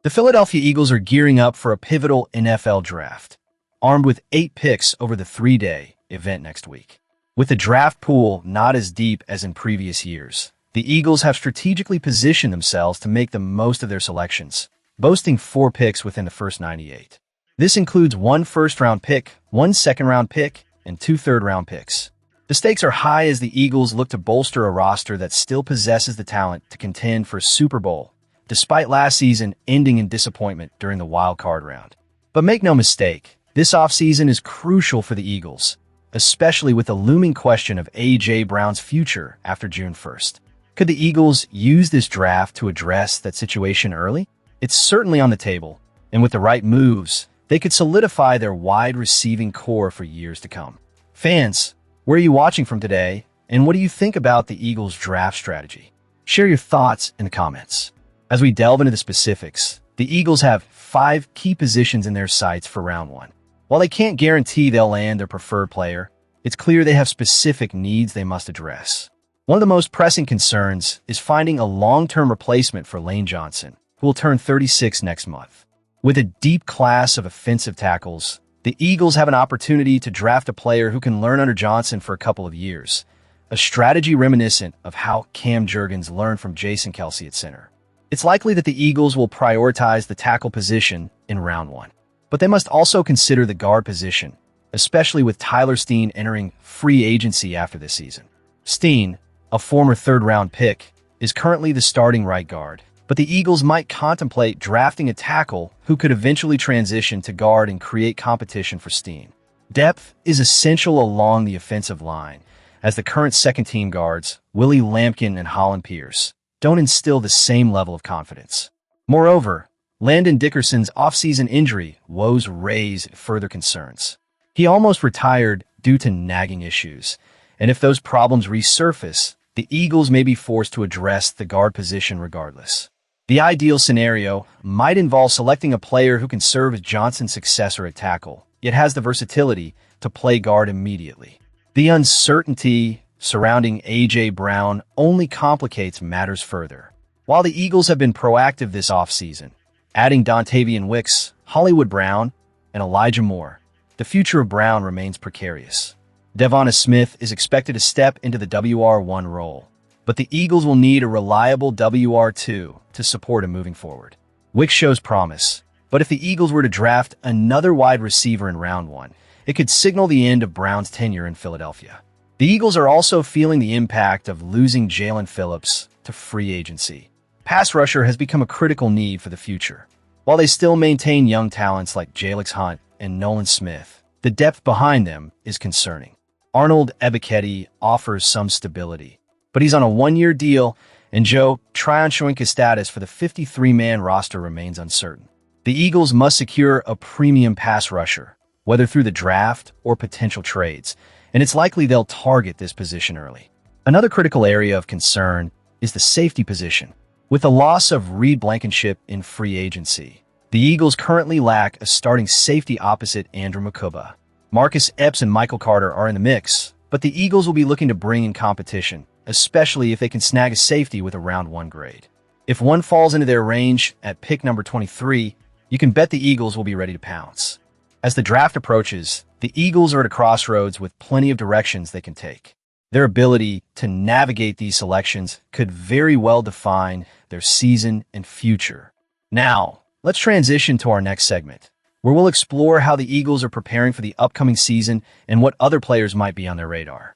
The Philadelphia Eagles are gearing up for a pivotal NFL draft, armed with 8 picks over the 3-day event next week. With the draft pool not as deep as in previous years, the Eagles have strategically positioned themselves to make the most of their selections, boasting 4 picks within the first 98. This includes 1 first-round pick, 1 second-round pick, and 2 third-round picks. The stakes are high as the Eagles look to bolster a roster that still possesses the talent to contend for a Super Bowl, despite last season ending in disappointment during the wild card round. But make no mistake, this offseason is crucial for the Eagles, especially with the looming question of A.J. Brown's future after June 1st. Could the Eagles use this draft to address that situation early? It's certainly on the table, and with the right moves, they could solidify their wide receiving core for years to come. Fans, where are you watching from today, and what do you think about the Eagles' draft strategy? Share your thoughts in the comments. As we delve into the specifics, the Eagles have 5 key positions in their sights for round 1. While they can't guarantee they'll land their preferred player, it's clear they have specific needs they must address. One of the most pressing concerns is finding a long-term replacement for Lane Johnson, who will turn 36 next month. With a deep class of offensive tackles, the Eagles have an opportunity to draft a player who can learn under Johnson for a couple of years, a strategy reminiscent of how Cam Jurgens learned from Jason Kelce at center. It's likely that the Eagles will prioritize the tackle position in round 1, but they must also consider the guard position, especially with Tyler Steen entering free agency after this season. Steen, a former third-round pick, is currently the starting right guard, but the Eagles might contemplate drafting a tackle who could eventually transition to guard and create competition for Steen. Depth is essential along the offensive line, as the current second-team guards, Willie Lampkin and Holland Pierce, don't instill the same level of confidence. Moreover, Landon Dickerson's offseason injury woes raise further concerns. He almost retired due to nagging issues, and if those problems resurface, the Eagles may be forced to address the guard position regardless. The ideal scenario might involve selecting a player who can serve as Johnson's successor at tackle, yet has the versatility to play guard immediately. The uncertainty surrounding A.J. Brown only complicates matters further. While the Eagles have been proactive this offseason, adding Dontavian Wicks, Hollywood Brown, and Elijah Moore, the future of Brown remains precarious. Devonta Smith is expected to step into the WR1 role, but the Eagles will need a reliable WR2 to support him moving forward. Wicks shows promise, but if the Eagles were to draft another wide receiver in round 1, it could signal the end of Brown's tenure in Philadelphia. The Eagles are also feeling the impact of losing Jalen Phillips to free agency. Pass rusher has become a critical need for the future. While they still maintain young talents like Jalix Hunt and Nolan Smith, the depth behind them is concerning. Arnold Ebiketie offers some stability, but he's on a 1-year deal, and Joe Tryon-Shoyinka's status for the 53-man roster remains uncertain. The Eagles must secure a premium pass rusher, whether through the draft or potential trades, and it's likely they'll target this position early. Another critical area of concern is the safety position. With the loss of Reed Blankenship in free agency, the Eagles currently lack a starting safety opposite Andrew Mukuba. Marcus Epps and Michael Carter are in the mix, but the Eagles will be looking to bring in competition, especially if they can snag a safety with a round 1 grade. If one falls into their range at pick number 23, you can bet the Eagles will be ready to pounce. As the draft approaches, the Eagles are at a crossroads with plenty of directions they can take. Their ability to navigate these selections could very well define their season and future. Now, let's transition to our next segment, where we'll explore how the Eagles are preparing for the upcoming season and what other players might be on their radar.